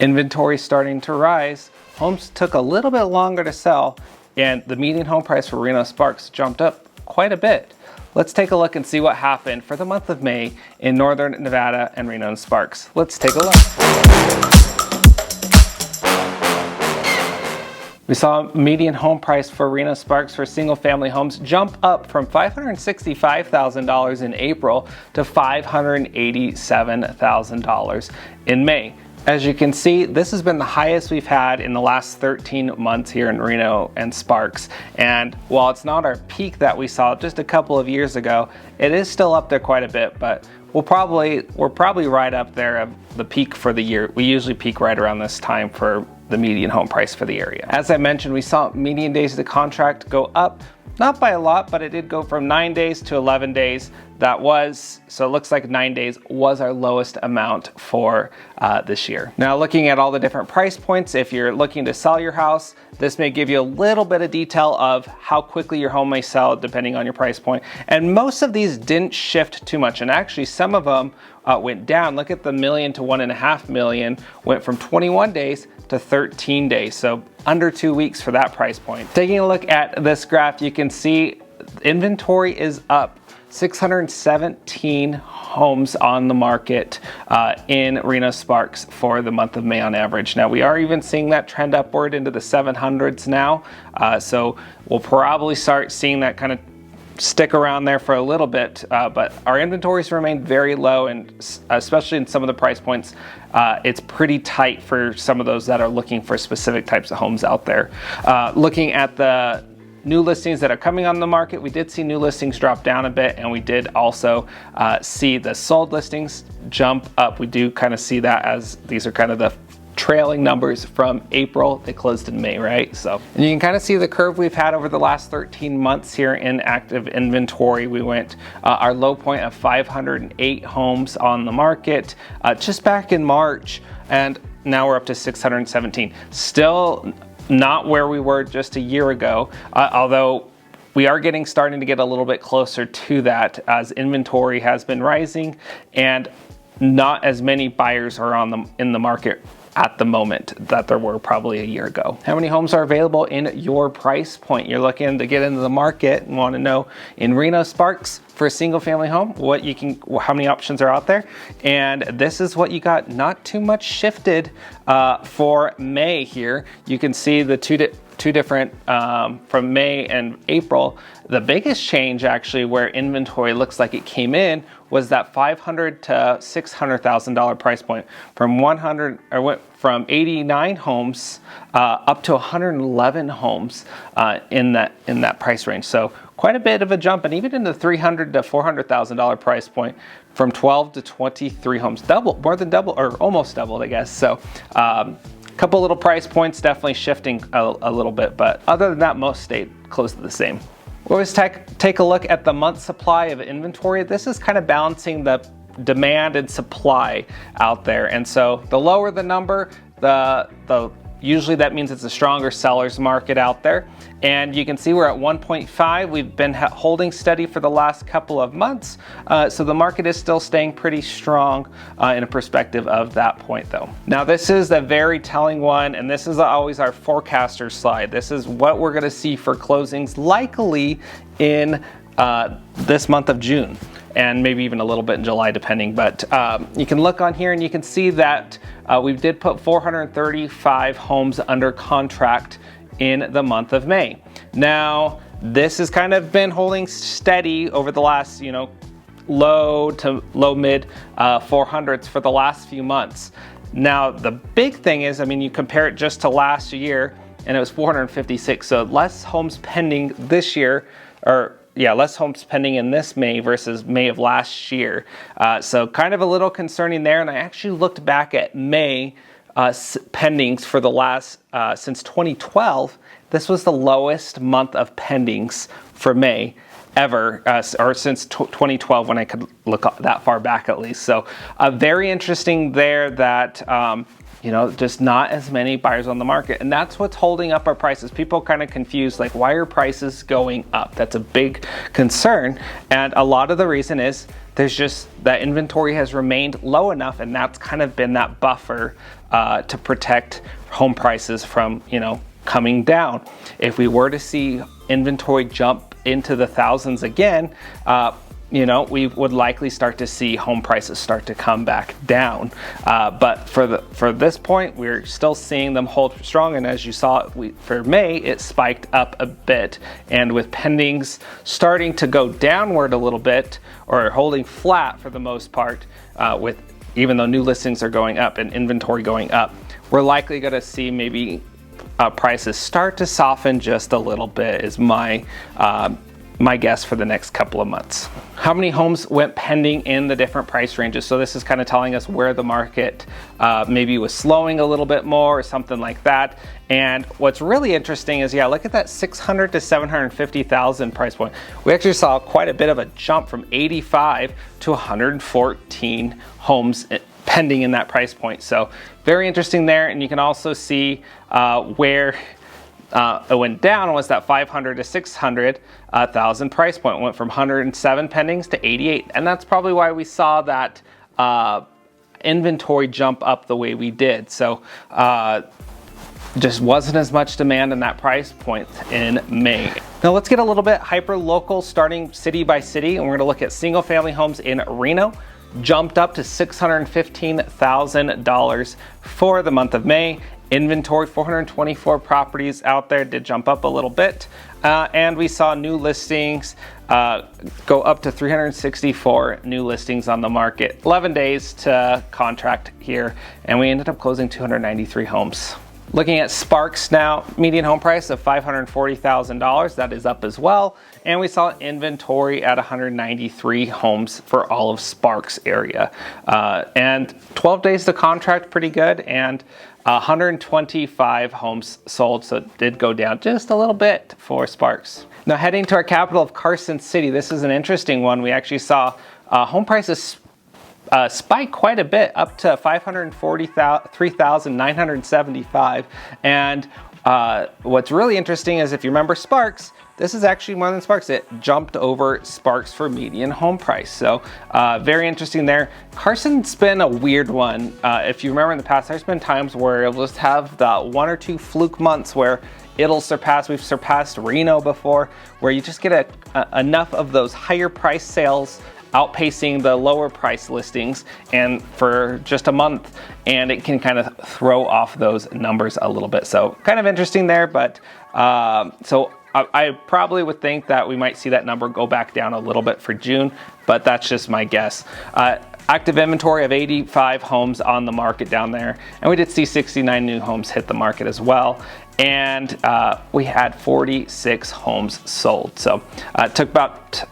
Inventory starting to rise. Homes took a little bit longer to sell, and the median home price for Reno-Sparks jumped up quite a bit. Let's take a look and see what happened for the month of May in Northern Nevada and Reno-Sparks. Let's take a look. We saw median home price for Reno-Sparks for single family homes jump up from $565,000 in April to $587,000 in May. As you can see, this has been the highest we've had in the last 13 months here in Reno and Sparks. And while it's not our peak that we saw just a couple of years ago, it is still up there quite a bit, but we're probably right up there of the peak for the year. We usually peak right around this time for the median home price for the area. As I mentioned, we saw median days of the contract go up, not by a lot, but it did go from 9 days to 11 days. So it looks like 9 days was our lowest amount for this year. Now looking at all the different price points, if you're looking to sell your house, this may give you a little bit of detail of how quickly your home may sell depending on your price point. And most of these didn't shift too much. And actually some of them went down. Look at the million to 1.5 million, went from 21 days to 13 days. So under 2 weeks for that price point. Taking a look at this graph, you can see inventory is up. 617 homes on the market in Reno-Sparks for the month of May on average. Now we are even seeing that trend upward into the 700s now. So we'll probably start seeing that kind of stick around there for a little bit, but our inventories remain very low, and especially in some of the price points, it's pretty tight for some of those that are looking for specific types of homes out there. Looking at the new listings that are coming on the market, we did see new listings drop down a bit, and we did also see the sold listings jump up. We do kind of see that as these are kind of the trailing numbers from April. They closed in May, right? So, and you can kind of see the curve we've had over the last 13 months here in active inventory. We went our low point of 508 homes on the market just back in March, and now we're up to 617. Still not where we were just a year ago, although we are starting to get a little bit closer to that as inventory has been rising and not as many buyers are in the market at the moment that there were probably a year ago. How many homes are available in your price point? You're looking to get into the market and want to know in Reno-Sparks for a single family home, how many options are out there. And this is what you got, not too much shifted for May here. You can see the two different from May and April. The biggest change actually where inventory looks like it came in was that $500,000 to $600,000 price point. Went from 89 homes up to 111 homes in that price range. So quite a bit of a jump, and even in the $300,000 to $400,000 price point, from 12 to 23 homes, more than double, or almost doubled, I guess. So couple little price points definitely shifting a little bit, but other than that, most stayed close to the same. We always take a look at the month supply of inventory. This is kind of balancing the demand and supply out there. And so the lower the number, usually that means it's a stronger seller's market out there. And you can see we're at 1.5. We've been holding steady for the last couple of months. So the market is still staying pretty strong in a perspective of that point though. Now this is a very telling one, and this is always our forecaster slide. This is what we're gonna see for closings likely in this month of June, and maybe even a little bit in July depending, but you can look on here and you can see that we did put 435 homes under contract in the month of May. Now this has kind of been holding steady over the last low to low mid 400s for the last few months. Now the big thing is, you compare it just to last year and it was 456, so less homes pending this year, less homes pending in this May versus May of last year. So kind of a little concerning there. And I actually looked back at May pendings for the last, since 2012. This was the lowest month of pendings for May ever, or since 2012 when I could look that far back at least. So very interesting there that just not as many buyers on the market. And that's what's holding up our prices. People kind of confused, like, why are prices going up? That's a big concern. And a lot of the reason is there's just that inventory has remained low enough, and that's kind of been that buffer to protect home prices from, coming down. If we were to see inventory jump into the thousands again, we would likely start to see home prices start to come back down. But for this point, we're still seeing them hold strong. And as you saw, for May, it spiked up a bit. And with pendings starting to go downward a little bit, or holding flat for the most part, even though new listings are going up and inventory going up, we're likely going to see maybe prices start to soften just a little bit, is my guess for the next couple of months. How many homes went pending in the different price ranges? So this is kind of telling us where the market maybe was slowing a little bit more or something like that. And what's really interesting is, look at that 600 to 750,000 price point. We actually saw quite a bit of a jump from 85 to 114 homes pending in that price point. So very interesting there. And you can also see where it went down was that 500 to 600,000 price point. It went from 107 pendings to 88. And that's probably why we saw that inventory jump up the way we did. So just wasn't as much demand in that price point in May. Now let's get a little bit hyper local, starting city by city. And we're going to look at single family homes in Reno. Jumped up to $615,000 for the month of May. Inventory, 424 properties out there, did jump up a little bit. And we saw new listings go up to 364 new listings on the market. 11 days to contract here, and we ended up closing 293 homes. Looking at Sparks now, median home price of $540,000, that is up as well. And we saw inventory at 193 homes for all of Sparks area. And 12 days to contract, pretty good. And 125 homes sold, so it did go down just a little bit for Sparks. Now heading to our capital of Carson City, this is an interesting one. We actually saw home prices spike quite a bit, up to $543,975. And what's really interesting is, if you remember Sparks, this is actually more than Sparks. It jumped over Sparks for median home price. So very interesting there. Carson's been a weird one. If you remember in the past, there's been times where it'll just have the 1 or 2 fluke months where it'll surpass. We've surpassed Reno before, where you just get enough of those higher price sales outpacing the lower price listings, and for just a month, and it can kind of throw off those numbers a little bit. So kind of interesting there, but so I probably would think that we might see that number go back down a little bit for June, but that's just my guess. Active inventory of 85 homes on the market down there, and we did see 69 new homes hit the market as well. And we had 46 homes sold. So it took about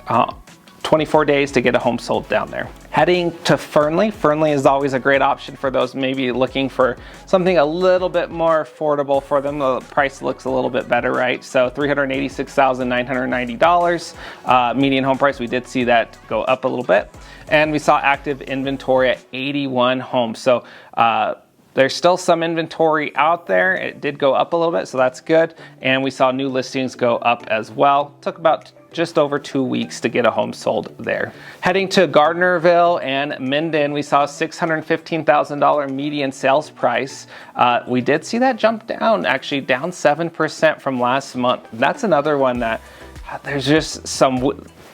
24 days to get a home sold down there. Heading to Fernley. Fernley is always a great option for those maybe looking for something a little bit more affordable for them. The price looks a little bit better, right? So $386,990. Median home price, we did see that go up a little bit. And we saw active inventory at 81 homes. So there's still some inventory out there. It did go up a little bit, so that's good. And we saw new listings go up as well. Took about just over 2 weeks to get a home sold there. Heading to Gardnerville and Minden, we saw $615,000 median sales price. We did see that jump down, actually down 7% from last month. That's another one that there's just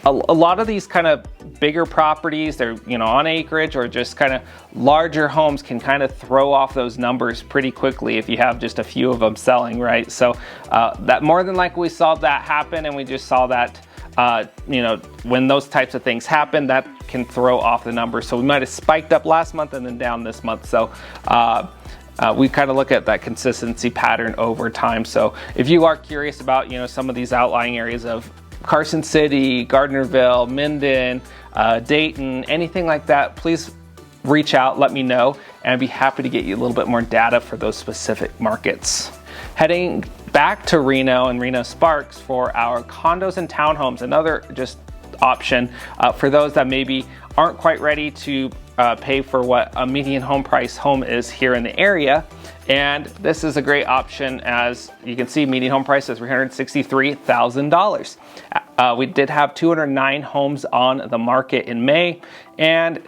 a lot of these kind of bigger properties, they're on acreage or just kind of larger homes, can kind of throw off those numbers pretty quickly if you have just a few of them selling, right? So that more than likely we saw that happen, and we just saw that when those types of things happen, that can throw off the numbers. So we might have spiked up last month and then down this month. So we kind of look at that consistency pattern over time. So if you are curious about some of these outlying areas of Carson City, Gardnerville, Minden, Dayton, anything like that, please reach out, let me know, and I'd be happy to get you a little bit more data for those specific markets. Heading back to Reno and Reno-Sparks for our condos and townhomes, another just option for those that maybe aren't quite ready to pay for what a median home price home is here in the area. And this is a great option. As you can see, median home price is $363,000. We did have 209 homes on the market in May, and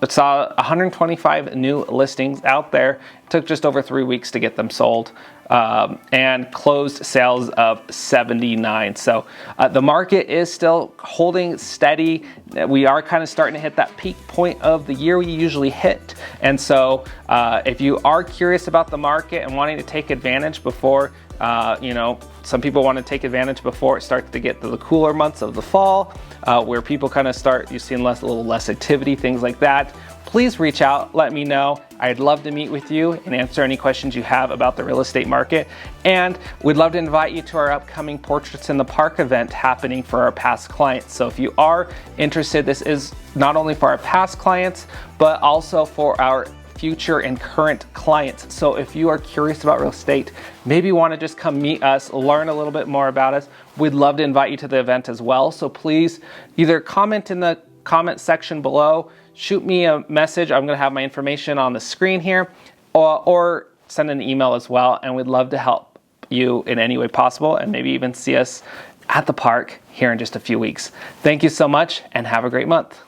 saw 125 new listings out there. It took just over 3 weeks to get them sold, and closed sales of 79. So the market is still holding steady. We are kind of starting to hit that peak point of the year we usually hit. And so if you are curious about the market and wanting to take advantage before, some people want to take advantage before it starts to get to the cooler months of the fall, where people kind of start, you're seeing a little less activity, things like that. Please reach out, let me know. I'd love to meet with you and answer any questions you have about the real estate market. And we'd love to invite you to our upcoming Portraits in the Park event happening for our past clients. So if you are interested, this is not only for our past clients, but also for our future and current clients. So if you are curious about real estate, maybe want to just come meet us, learn a little bit more about us, we'd love to invite you to the event as well. So please either comment in the comment section below, shoot me a message. I'm going to have my information on the screen here, or send an email as well. And we'd love to help you in any way possible, and maybe even see us at the park here in just a few weeks. Thank you so much and have a great month.